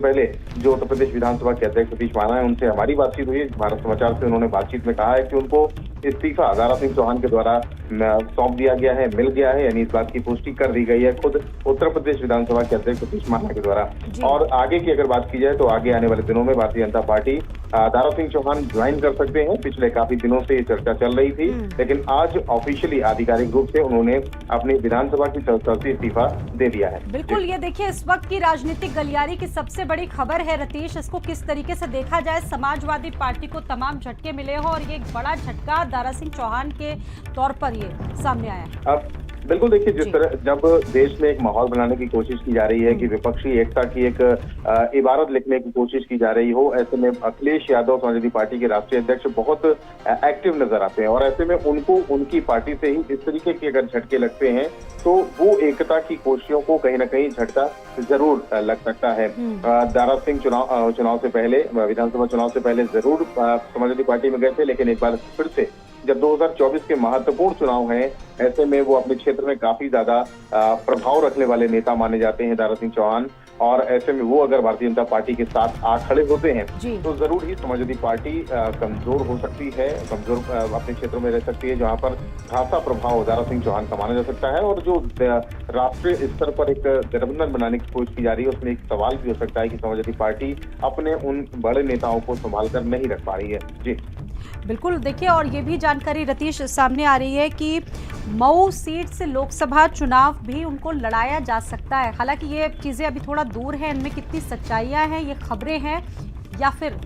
पहले जो उत्तर प्रदेश विधानसभा के अध्यक्ष सतीश महाना है, उनसे हमारी बातचीत हुई। भारत समाचार से उन्होंने बातचीत में कहा है कि उनको इस्तीफा दारा सिंह चौहान के द्वारा सौंप दिया गया है, मिल गया है, यानी इस बात की पुष्टि कर दी गई है खुद उत्तर प्रदेश विधानसभा के अध्यक्ष सतीश महाना के द्वारा। और आगे की अगर बात की जाए तो आगे आने वाले दिनों में भारतीय जनता पार्टी दारा सिंह चौहान ज्वाइन कर सकते हैं। पिछले काफी दिनों से ये चर्चा चल रही थी, लेकिन आज ऑफिशियली आधिकारिक रूप से उन्होंने अपनी विधानसभा की सदस्यता से इस्तीफा दे दिया है। बिल्कुल, ये देखिए इस वक्त की राजनीतिक गलियारी की सबसे बड़ी खबर है रतीश। इसको किस तरीके से देखा जाए, समाजवादी पार्टी को तमाम झटके मिले हो और ये एक बड़ा झटका दारा सिंह चौहान के तौर पर ये सामने आया है। अब बिल्कुल देखिए, जिस तरह जब देश में एक माहौल बनाने की कोशिश की जा रही है कि विपक्षी एकता की एक इबारत लिखने की कोशिश की जा रही हो, ऐसे में अखिलेश यादव समाजवादी पार्टी के राष्ट्रीय अध्यक्ष बहुत एक्टिव नजर आते हैं और ऐसे में उनको उनकी पार्टी से ही इस तरीके के अगर झटके लगते हैं तो वो एकता की कोशिशों को कहीं ना कहीं झटका जरूर लग सकता है। दारा सिंह चुनाव से पहले, विधानसभा चुनाव से पहले जरूर समाजवादी पार्टी में गए थे, लेकिन एक बार फिर से जब 2024 के महत्वपूर्ण चुनाव हैं, ऐसे में वो अपने क्षेत्र में काफी ज्यादा प्रभाव रखने वाले नेता माने जाते हैं दारा सिंह चौहान। और ऐसे में वो अगर भारतीय जनता पार्टी के साथ आ खड़े होते हैं तो जरूर ही समाजवादी पार्टी कमजोर हो सकती है, कमजोर अपने क्षेत्रों में रह सकती है, जहां पर खासा प्रभाव दारा सिंह चौहान का माना जा सकता है। और जो राष्ट्रीय स्तर पर एक गठबंधन बनाने की कोशिश की जा रही है, उसमें एक सवाल भी हो सकता है कि समाजवादी पार्टी अपने उन बड़े नेताओं को संभाल कर नहीं रख पा रही है। जी बिल्कुल, देखिए और ये भी जानकारी रतीश सामने आ रही है कि मऊ सीट से लोकसभा चुनाव भी उनको लड़ाया जा सकता है। हालांकि ये चीजें अभी थोड़ा दूर है, इनमें कितनी सच्चाइयां हैं, ये खबरें हैं या फिर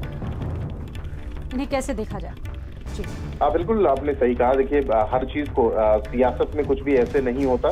इन्हें कैसे देखा जाए? जी बिल्कुल आपने सही कहा। देखिए, हर चीज को सियासत में कुछ भी ऐसे नहीं होता,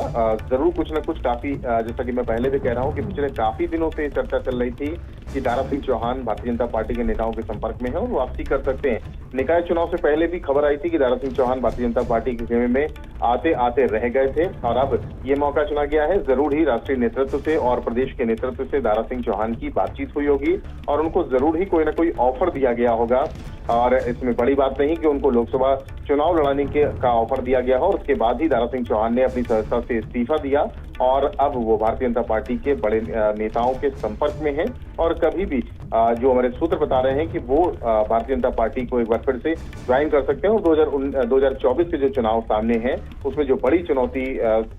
जरूर कुछ न कुछ काफी जैसा कि मैं पहले भी कह रहा हूँ कि पिछले काफी दिनों से चर्चा चल रही थी कि दारा सिंह चौहान भारतीय जनता पार्टी के नेताओं के संपर्क में है और वापसी कर सकते हैं। निकाय चुनाव से पहले भी खबर आई थी कि दारा सिंह चौहान भारतीय जनता पार्टी के खेमे में आते आते रह गए थे और अब ये मौका चुना गया है। जरूर ही राष्ट्रीय नेतृत्व से और प्रदेश के नेतृत्व से दारा सिंह चौहान की बातचीत हुई होगी और उनको जरूर ही कोई ना कोई ऑफर दिया गया होगा। और इसमें बड़ी बात नहीं कि उनको लोकसभा चुनाव लड़ाने का ऑफर दिया गया हो और उसके बाद ही दारा सिंह चौहान ने अपनी सदस्यता से इस्तीफा दिया और अब वो भारतीय जनता पार्टी के बड़े नेताओं के संपर्क में हैं। और कभी भी जो हमारे सूत्र बता रहे हैं कि वो भारतीय जनता पार्टी को एक बार फिर से ज्वाइन कर सकते हैं और 2024 के जो चुनाव सामने हैं उसमें जो बड़ी चुनौती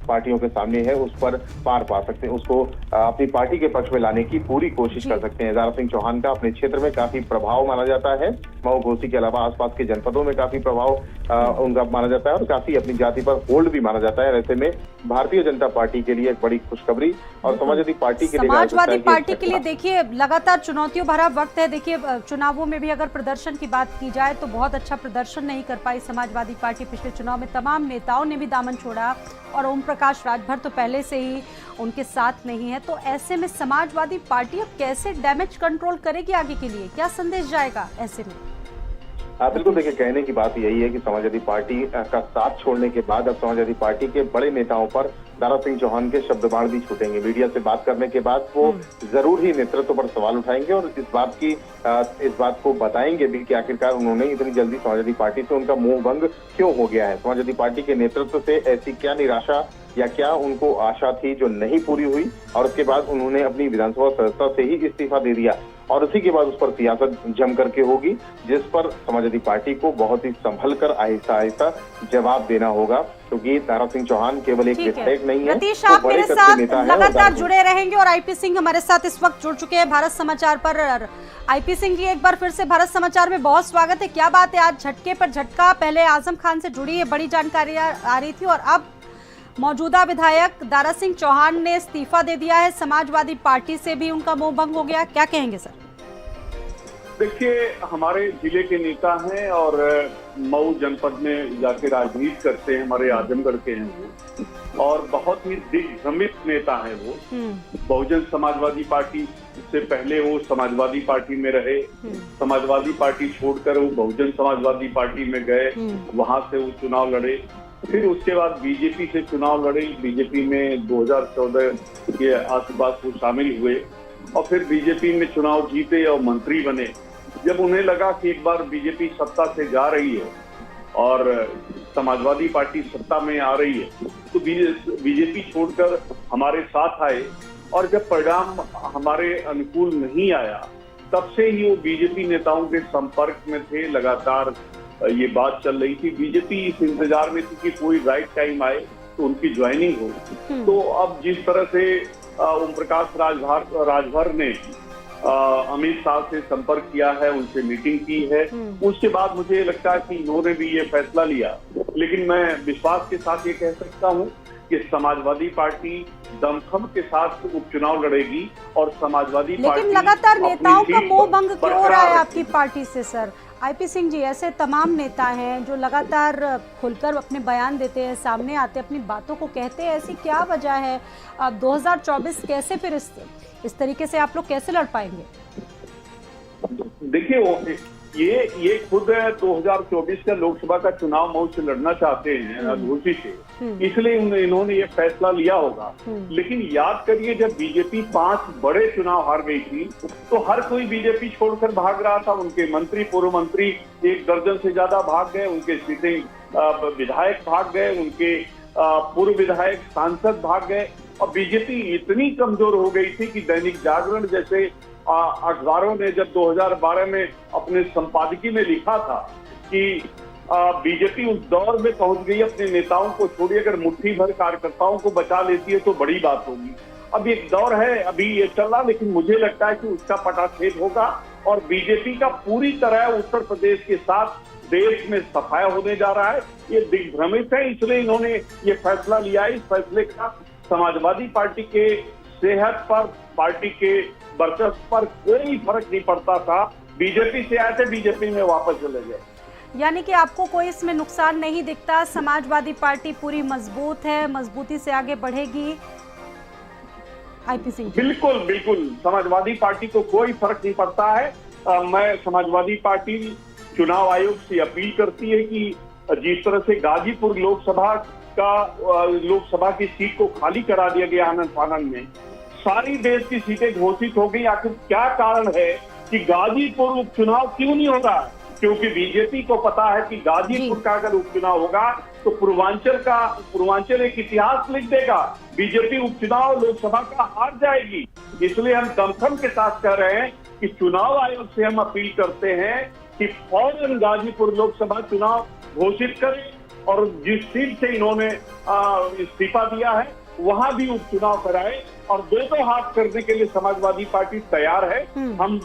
पार्टियों के सामने है उस पर पार पा सकते हैं, उसको अपनी पार्टी के पक्ष में लाने की पूरी कोशिश कर सकते हैं। दारा सिंह चौहान का अपने क्षेत्र में काफी प्रभाव माना जाता है, मऊ घोसी के अलावा आसपास के जनपदों में काफी प्रभाव उनका माना जाता है और काफी अपनी जाति पर होल्ड भी माना जाता है। ऐसे में भारतीय जनता पार्टी के लिए एक बड़ी खुशखबरी और समाजवादी पार्टी के लिए, समाजवादी पार्टी के लिए देखिए लगातार चुनौतियों भरा वक्त है। देखिए चुनावों में भी अगर प्रदर्शन की बात की जाए तो बहुत अच्छा प्रदर्शन नहीं कर पाई समाजवादी पार्टी। पिछले चुनाव में तमाम नेताओं ने भी दामन छोड़ा और ओम प्रकाश राजभर तो पहले से ही उनके साथ नहीं है। तो ऐसे में समाजवादी पार्टी अब कैसे डैमेज कंट्रोल करेगी आगे के लिए, क्या संदेश जाएगा ऐसे में? बिल्कुल देखिए, कहने की बात यही है कि समाजवादी पार्टी का साथ छोड़ने के बाद अब समाजवादी पार्टी के बड़े नेताओं पर दारा सिंह चौहान के शब्द बाण भी छूटेंगे। मीडिया से बात करने के बाद वो जरूर ही नेतृत्व पर सवाल उठाएंगे और इस बात को बताएंगे भी कि आखिरकार उन्होंने इतनी जल्दी समाजवादी पार्टी से उनका मोह भंग क्यों हो गया है। समाजवादी पार्टी के नेतृत्व से ऐसी क्या निराशा या क्या उनको आशा थी जो नहीं पूरी हुई और उसके बाद उन्होंने अपनी विधानसभा सदस्यता से ही इस्तीफा दे दिया और उसी के बाद उस पर सियासत जम करके होगी, जिस पर समाजवादी पार्टी को बहुत ही संभल कर आहिस्ता आहिस्ता जवाब देना होगा, क्योंकि दारा सिंह चौहान केवल एक विधायक नहीं है। रतीश, आप मेरे साथ लगातार जुड़े रहेंगे और आईपी सिंह हमारे साथ इस वक्त जुड़ चुके हैं भारत समाचार पर। आईपी सिंह जी, एक बार फिर से भारत समाचार में बहुत स्वागत है। क्या बात है, आज झटके पर झटका, पहले आजम खान से जुड़ी है बड़ी जानकारी आ रही थी और अब मौजूदा विधायक दारा सिंह चौहान ने इस्तीफा दे दिया है, समाजवादी पार्टी से भी उनका मोह भंग हो गया, क्या कहेंगे सर? देखिए, हमारे जिले के नेता हैं और मऊ जनपद में जाके राजनीति करते हैं, हमारे आजमगढ़ के हैं वो और बहुत ही दिग्भ्रमित नेता हैं वो। बहुजन समाजवादी पार्टी से पहले वो समाजवादी पार्टी में रहे, समाजवादी पार्टी छोड़कर वो बहुजन समाजवादी पार्टी में गए, वहां से वो चुनाव लड़े, फिर उसके बाद बीजेपी से चुनाव लड़े, बीजेपी में 2014 के आसपास वो शामिल हुए और फिर बीजेपी में चुनाव जीते और मंत्री बने। जब उन्हें लगा कि एक बार बीजेपी सत्ता से जा रही है और समाजवादी पार्टी सत्ता में आ रही है तो बीजेपी छोड़कर हमारे साथ आए और जब परिणाम हमारे अनुकूल नहीं आया तब से ही वो बीजेपी नेताओं के संपर्क में थे, लगातार ये बात चल रही थी। बीजेपी इस इंतजार में थी कि कोई राइट टाइम आए तो उनकी ज्वाइनिंग हो। तो अब जिस तरह से ओम प्रकाश राजभर ने अमित शाह से संपर्क किया है, उनसे मीटिंग की है, उसके बाद मुझे लगता है कि इन्होंने भी ये फैसला लिया। लेकिन मैं विश्वास के साथ ये कह सकता हूँ कि समाजवादी पार्टी दमखम के साथ उपचुनाव लड़ेगी और समाजवादी पार्टी। लेकिन लगातार नेताओं का मोह भंग क्यों हो रहा है आपकी पार्टी से सर? आईपी सिंह जी, ऐसे तमाम नेता हैं जो लगातार खुलकर अपने बयान देते हैं, सामने आते अपनी बातों को कहते हैं, ऐसी क्या वजह है? अब 2024 कैसे फिर इस तरीके से आप लोग कैसे लड़ पाएंगे? देखिए, ये खुद 2024 का लोकसभा का चुनाव मऊ से लड़ना चाहते हैं, घोसी से, इसलिए इन्होंने ये फैसला लिया होगा। लेकिन याद करिए, जब बीजेपी 5 बड़े चुनाव हार गई थी तो हर कोई बीजेपी छोड़कर भाग रहा था। उनके मंत्री, पूर्व मंत्री 1 दर्जन से ज्यादा भाग गए, उनके सिटिंग विधायक भाग गए, उनके पूर्व विधायक सांसद भाग गए, और बीजेपी इतनी कमजोर हो गई थी कि दैनिक जागरण जैसे अखबारों ने जब 2012 में अपने संपादकीय में लिखा था कि बीजेपी उस दौर में पहुंच गई, अपने नेताओं को छोड़िए, अगर मुट्ठी भर कार्यकर्ताओं को बचा लेती है तो बड़ी बात होगी। अब एक दौर है, अभी ये चल रहा, लेकिन मुझे लगता है कि उसका पटाक्षेप होगा और बीजेपी का पूरी तरह उत्तर प्रदेश के साथ देश में सफाया होने जा रहा है। ये दिग्भ्रमित है, इसलिए इन्होंने ये फैसला लिया है। इस फैसले का समाजवादी पार्टी के सेहत पर, पार्टी के वर्चस्व पर कोई फर्क नहीं पड़ता था। बीजेपी से आए थे, बीजेपी में वापस चले गए। यानी कि आपको कोई इसमें नुकसान नहीं दिखता? समाजवादी पार्टी पूरी मजबूत है, मजबूती से आगे बढ़ेगी। आईपी सिंह, बिल्कुल बिल्कुल, समाजवादी पार्टी को कोई फर्क नहीं पड़ता है। मैं समाजवादी पार्टी चुनाव आयोग से अपील करती है कि जिस तरह से गाजीपुर लोकसभा की सीट को खाली करा दिया गया आनंद फानन में, सारी देश की सीटें घोषित हो गई। आखिर क्या कारण है कि गाजीपुर उपचुनाव क्यों नहीं हो रहा? क्योंकि बीजेपी को पता है कि गाजीपुर का अगर उपचुनाव होगा तो पूर्वांचल एक इतिहास लिख देगा, बीजेपी उपचुनाव लोकसभा का हार जाएगी। इसलिए हम दमखम के साथ कह रहे हैं कि चुनाव आयोग से हम अपील करते हैं कि फौरन गाजीपुर लोकसभा चुनाव घोषित करें और जिस सीट से इन्होंने इस्तीफा दिया है वहां भी उपचुनाव कराए, और दो हाथ करने के लिए समाजवादी पार्टी तैयार है। हम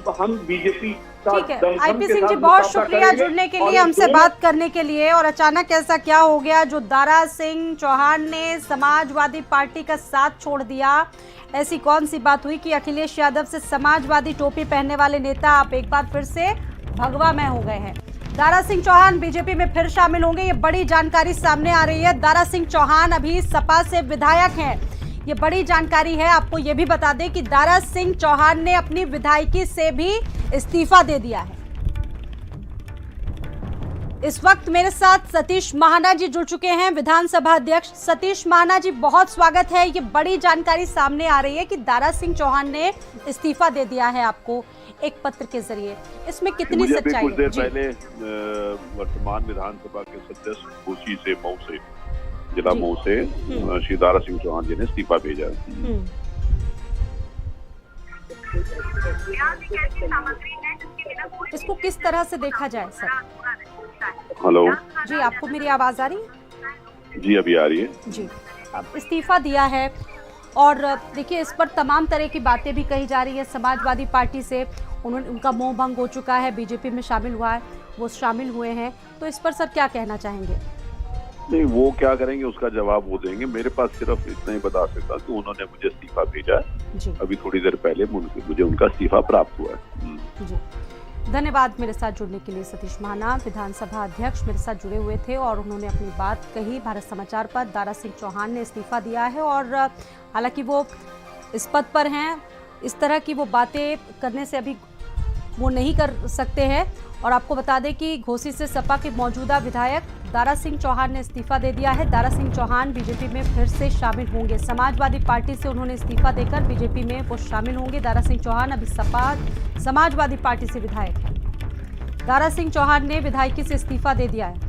बीजेपी का ठीक है। आईपी सिंह जी, बहुत शुक्रिया जुड़ने के लिए, हमसे बात करने के लिए। और अचानक ऐसा क्या हो गया जो दारा सिंह चौहान ने समाजवादी पार्टी का साथ छोड़ दिया? ऐसी कौन सी बात हुई कि अखिलेश यादव से समाजवादी टोपी पहनने वाले नेता आप एक बार फिर से भगवा में हो गए हैं? दारा सिंह चौहान बीजेपी में फिर शामिल होंगे, ये बड़ी जानकारी सामने आ रही है। दारा सिंह चौहान अभी सपा से विधायक हैं, ये बड़ी जानकारी है। आपको ये भी बता दें कि दारा सिंह चौहान ने अपनी विधायकी से भी इस्तीफा दे दिया है। इस वक्त मेरे साथ सतीश महाना जी जुड़ चुके हैं, विधानसभा अध्यक्ष। सतीश महाना जी, बहुत स्वागत है। ये बड़ी जानकारी सामने आ रही है कि दारा सिंह चौहान ने इस्तीफा दे दिया है आपको एक पत्र के जरिए, इसमें कितनी सच्चाई है? कुछ देर पहले वर्तमान विधानसभा के सदस्य घोसी से, मऊ से, जिला मऊ से श्री दारा सिंह चौहान जी ने इस्तीफा भेजा है। इसको किस तरह से देखा जाए सर? हेलो जी, आपको मेरी आवाज आ रही है? जी, अभी आ रही है जी। अब इस्तीफा दिया है और देखिए, इस पर तमाम तरह की बातें भी कही जा रही है समाजवादी पार्टी से। उनका मोह भंग हो चुका है, बीजेपी में शामिल हुआ है, वो शामिल हुए हैं, तो इस पर सर क्या कहना चाहेंगे? नहीं, वो क्या करेंगे उसका जवाब वो देंगे। मेरे पास सिर्फ इतना ही बता सकता कि उन्होंने मुझे इस्तीफा भेजा है। अभी थोड़ी देर पहले मुझे उनका इस्तीफा प्राप्त हुआ है। जी, धन्यवाद मेरे साथ जुड़ने के लिए। सतीश महाना, विधानसभा अध्यक्ष, मेरे साथ जुड़े हुए थे और उन्होंने अपनी बात कही। भारत समाचार पर दारा सिंह चौहान ने इस्तीफा दिया है और हालांकि वो इस पद पर हैं, इस तरह की वो बातें करने से अभी वो नहीं कर सकते हैं। और आपको बता दें कि घोसी से सपा के मौजूदा विधायक दारा सिंह चौहान ने इस्तीफा दे दिया है। दारा सिंह चौहान बीजेपी में फिर से शामिल होंगे। समाजवादी पार्टी से उन्होंने इस्तीफा देकर बीजेपी में वो शामिल होंगे। दारा सिंह चौहान अभी सपा समाजवादी पार्टी से विधायक है। दारा सिंह चौहान ने विधायकी से इस्तीफा दे दिया है।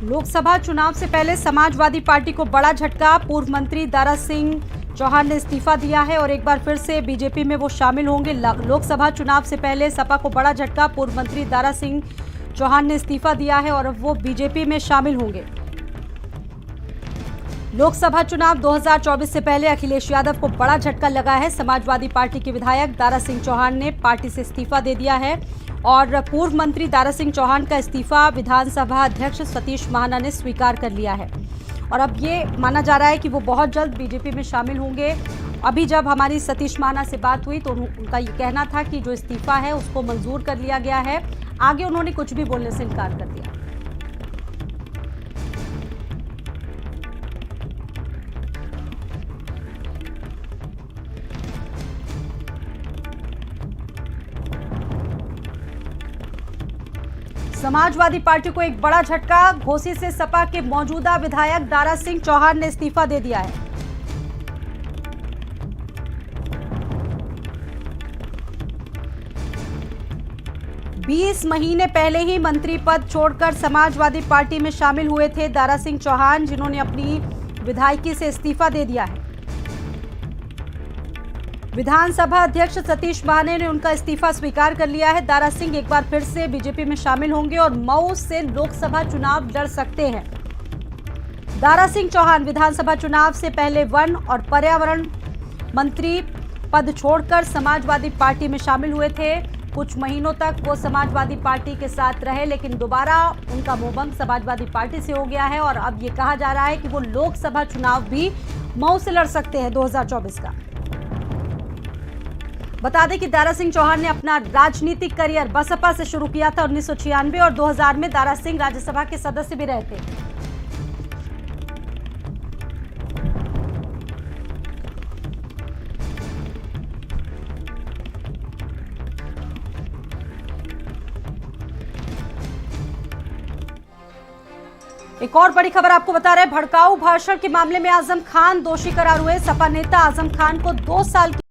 लोकसभा चुनाव से पहले समाजवादी पार्टी को बड़ा झटका। पूर्व मंत्री दारा सिंह चौहान ने इस्तीफा दिया है और एक बार फिर से बीजेपी में वो शामिल होंगे। लोकसभा चुनाव से पहले सपा को बड़ा झटका। पूर्व मंत्री दारा सिंह चौहान ने इस्तीफा दिया है और अब वो बीजेपी में शामिल होंगे। लोकसभा चुनाव 2024 से पहले अखिलेश यादव को बड़ा झटका लगा है। समाजवादी पार्टी के विधायक दारा सिंह चौहान ने पार्टी से इस्तीफा दे दिया है और पूर्व मंत्री दारा सिंह चौहान का इस्तीफा विधानसभा अध्यक्ष सतीश महाना ने स्वीकार कर लिया है और अब ये माना जा रहा है कि वो बहुत जल्द बीजेपी में शामिल होंगे। अभी जब हमारी सतीश महाना से बात हुई तो उनका ये कहना था कि जो इस्तीफा है उसको मंजूर कर लिया गया है। आगे उन्होंने कुछ भी बोलने से इनकार कर दिया। समाजवादी पार्टी को एक बड़ा झटका। घोसी से सपा के मौजूदा विधायक दारा सिंह चौहान ने इस्तीफा दे दिया है। बीस महीने पहले ही मंत्री पद छोड़कर समाजवादी पार्टी में शामिल हुए थे दारा सिंह चौहान, जिन्होंने अपनी विधायकी से इस्तीफा दे दिया है। विधानसभा अध्यक्ष सतीश महाना ने उनका इस्तीफा स्वीकार कर लिया है। दारा सिंह एक बार फिर से बीजेपी में शामिल होंगे और मऊ से लोकसभा चुनाव लड़ सकते हैं। दारा सिंह चौहान विधानसभा चुनाव से पहले वन और पर्यावरण मंत्री पद छोड़कर समाजवादी पार्टी में शामिल हुए थे। कुछ महीनों तक वो समाजवादी पार्टी के साथ रहे, लेकिन दोबारा उनका मोहभंग समाजवादी पार्टी से हो गया है और अब ये कहा जा रहा है कि वो लोकसभा चुनाव भी मऊ से लड़ सकते हैं 2024 का। बता दें कि दारा सिंह चौहान ने अपना राजनीतिक करियर बसपा से शुरू किया था 1996 और 2000 में दारा सिंह राज्यसभा के सदस्य भी रहे थे। एक और बड़ी खबर आपको बता रहे हैं, भड़काऊ भाषण के मामले में आजम खान दोषी करार हुए। सपा नेता आजम खान को 2 साल की